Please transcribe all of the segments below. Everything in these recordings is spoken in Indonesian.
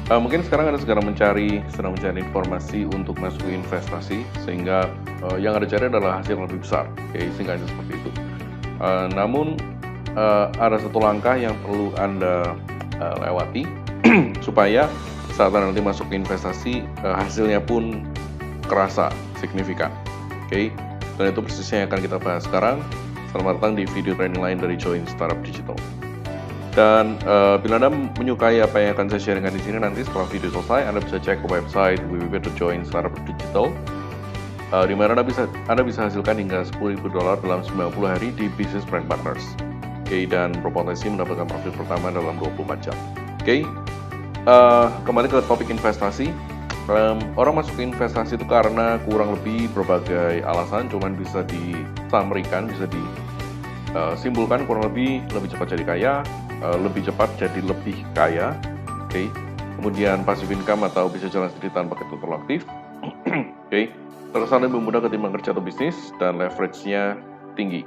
Mungkin sekarang Anda sedang mencari informasi untuk masuk ke investasi, sehingga yang Anda cari adalah hasil yang lebih besar, oke, singkatnya seperti itu. Namun ada satu langkah yang perlu Anda lewati supaya saat Anda nanti masuk ke investasi, hasilnya pun kerasa signifikan, oke. Dan itu persisnya yang akan kita bahas sekarang. Selamat datang di video training lain dari Join Startup Digital. Dan bila Anda menyukai apa yang akan saya sharingkan di sini, nanti setelah video selesai, Anda bisa cek ke website www.joinstartupdigital, di mana Anda bisa hasilkan hingga $10.000 dalam 90 hari di Business Brand Partners. Oke, dan berpotensi mendapatkan profit pertama dalam 24 jam. Oke, kembali ke topik investasi. Orang masuk ke investasi itu karena kurang lebih berbagai alasan, cuman bisa disummarikan, bisa disimpulkan kurang lebih cepat jadi kaya, lebih cepat jadi lebih kaya, oke. Kemudian passive income atau bisa jalan sendiri tanpa ketentuan aktif, oke. Terkesan lebih mudah ketimbang kerja atau bisnis, dan leverage-nya tinggi.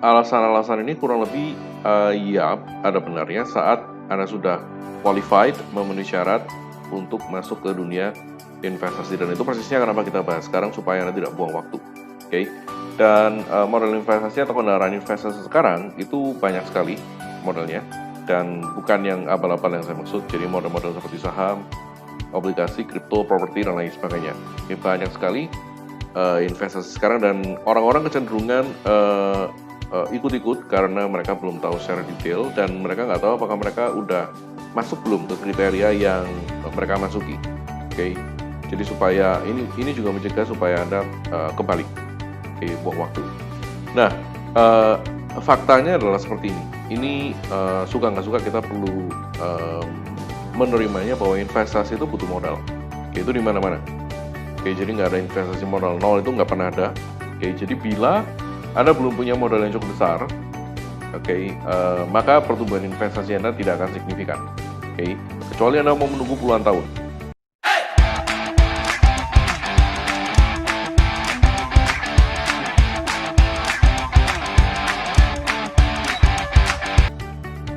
Alasan-alasan ini kurang lebih ya ada benarnya saat Anda sudah qualified, memenuhi syarat untuk masuk ke dunia investasi, dan itu persisnya kenapa kita bahas sekarang supaya Anda tidak buang waktu, oke. Dan model investasi atau kendaraan investasi sekarang itu banyak sekali modelnya, dan bukan yang abal-abal yang saya maksud. Jadi model-model seperti saham, obligasi, kripto, properti, dan lain sebagainya. Ini banyak sekali investasi sekarang, dan orang-orang kecenderungan ikut-ikut karena mereka belum tahu secara detail, dan mereka nggak tahu apakah mereka udah masuk belum ke kriteria yang mereka masuki, oke. Jadi supaya ini juga mencegah supaya Anda kebalik, buang waktu. Nah, faktanya adalah seperti ini. Ini suka nggak suka kita perlu menerimanya bahwa investasi itu butuh modal. Oke, itu di mana-mana. Oke, jadi nggak ada investasi modal nol, itu nggak pernah ada. Oke, jadi bila Anda belum punya modal yang cukup besar, oke, maka pertumbuhan investasi Anda tidak akan signifikan. Oke, kecuali Anda mau menunggu puluhan tahun.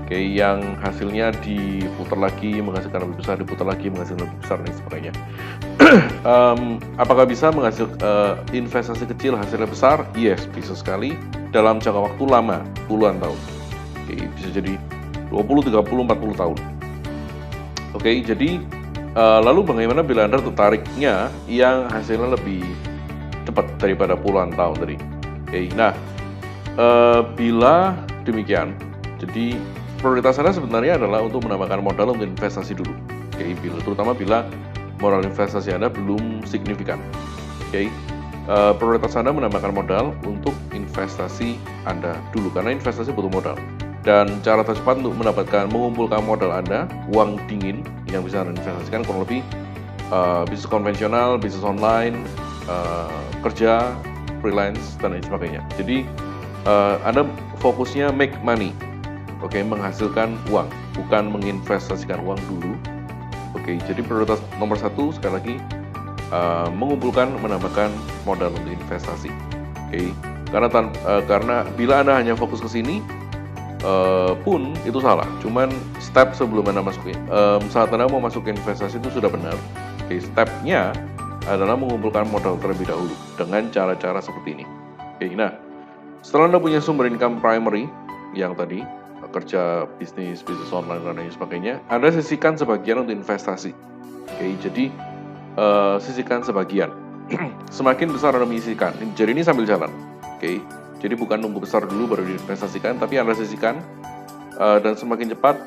Oke, yang hasilnya diputar lagi, menghasilkan lebih besar, diputar lagi, menghasilkan lebih besar, dan sebagainya. Apakah bisa menghasilkan investasi kecil hasilnya besar? Yes, bisa sekali dalam jangka waktu lama, puluhan tahun. Oke, bisa jadi 20, 30, 40 tahun. Oke, jadi lalu bagaimana bila Anda tertariknya yang hasilnya lebih cepat daripada puluhan tahun tadi? Oke, nah, bila demikian, jadi prioritas Anda sebenarnya adalah untuk menambahkan modal untuk investasi dulu. Oke, terutama bila modal investasi Anda belum signifikan. Oke, prioritas Anda menambahkan modal untuk investasi Anda dulu, karena investasi butuh modal. Dan cara tercepat untuk mengumpulkan modal Anda, uang dingin yang bisa Anda investasikan, kurang lebih bisnis konvensional, bisnis online, kerja, freelance, dan lain sebagainya. Jadi Anda fokusnya make money. Oke, menghasilkan uang, bukan menginvestasikan uang dulu. Oke, jadi prioritas nomor satu sekali lagi menambahkan modal untuk investasi. Oke, karena bila Anda hanya fokus ke sini pun itu salah. Cuman step sebelum Anda saat Anda mau masuk ke investasi itu sudah benar. Oke, stepnya adalah mengumpulkan modal terlebih dahulu dengan cara-cara seperti ini. Oke, nah setelah Anda punya sumber income primary yang tadi, kerja, bisnis online, dan lain sebagainya, Anda sisihkan sebagian untuk investasi. Oke, jadi sisihkan sebagian. Semakin besar Anda menyisihkan, jadi ini sambil jalan. Oke, jadi bukan nunggu besar dulu baru diinvestasikan, tapi Anda sisihkan, dan semakin cepat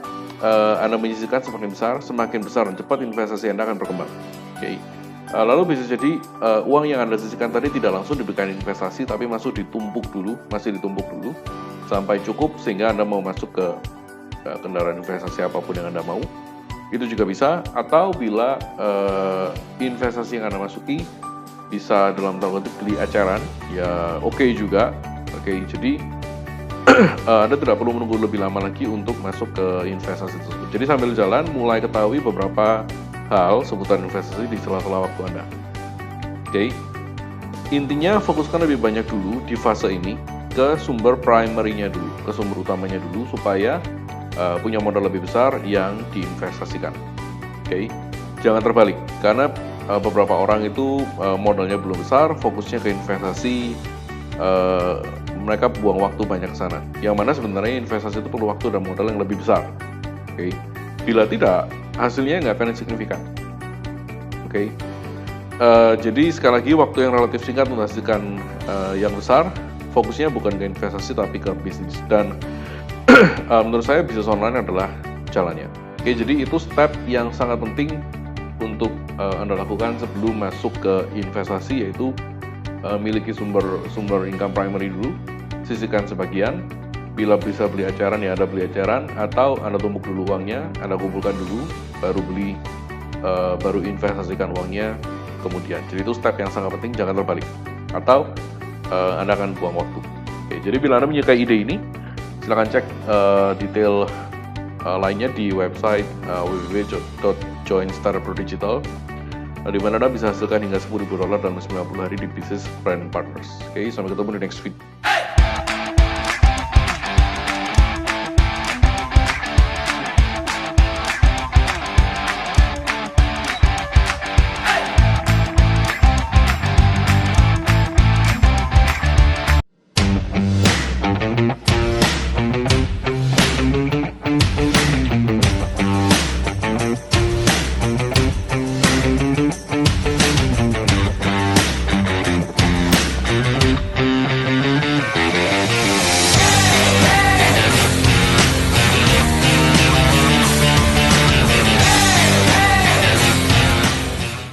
Anda menyisihkan semakin besar dan cepat investasi Anda akan berkembang. Oke, lalu bisa jadi uang yang Anda sisihkan tadi tidak langsung diberikan investasi, tapi masih ditumpuk dulu sampai cukup sehingga Anda mau masuk ke kendaraan investasi apapun yang Anda mau. Itu juga bisa, atau bila investasi yang Anda masuki bisa dalam tanda kutip beli acaran, ya oke juga. Oke, jadi Anda tidak perlu menunggu lebih lama lagi untuk masuk ke investasi tersebut. Jadi sambil jalan mulai ketahui beberapa hal seputar investasi di sela-sela waktu Anda. Oke, intinya fokuskan lebih banyak dulu di fase ini ke sumber primary-nya dulu, ke sumber utamanya dulu, supaya punya modal lebih besar yang diinvestasikan. Oke, jangan terbalik, karena beberapa orang itu modalnya belum besar, fokusnya ke investasi, mereka buang waktu banyak ke sana. Yang mana sebenarnya investasi itu perlu waktu dan modal yang lebih besar. Oke, bila tidak, hasilnya nggak akan signifikan. Oke, jadi sekali lagi waktu yang relatif singkat menghasilkan yang besar, fokusnya bukan ke investasi tapi ke bisnis. Dan menurut saya bisnis online adalah jalannya. Oke, jadi itu step yang sangat penting untuk Anda lakukan sebelum masuk ke investasi, yaitu miliki sumber income primary dulu, sisihkan sebagian. Bila bisa beli eceran ya Anda beli eceran, atau Anda tumbuk dulu uangnya, Anda kumpulkan dulu, baru investasikan uangnya kemudian. Jadi itu step yang sangat penting, jangan terbalik, atau Anda akan buang waktu. Oke, jadi bila Anda menyukai ide ini, silakan cek detail lainnya di website www.joinstarterdigital, di mana Anda bisa hasilkan hingga $10,000 dalam 90 hari di bisnis brand partners. Oke, sampai ketemu di next video.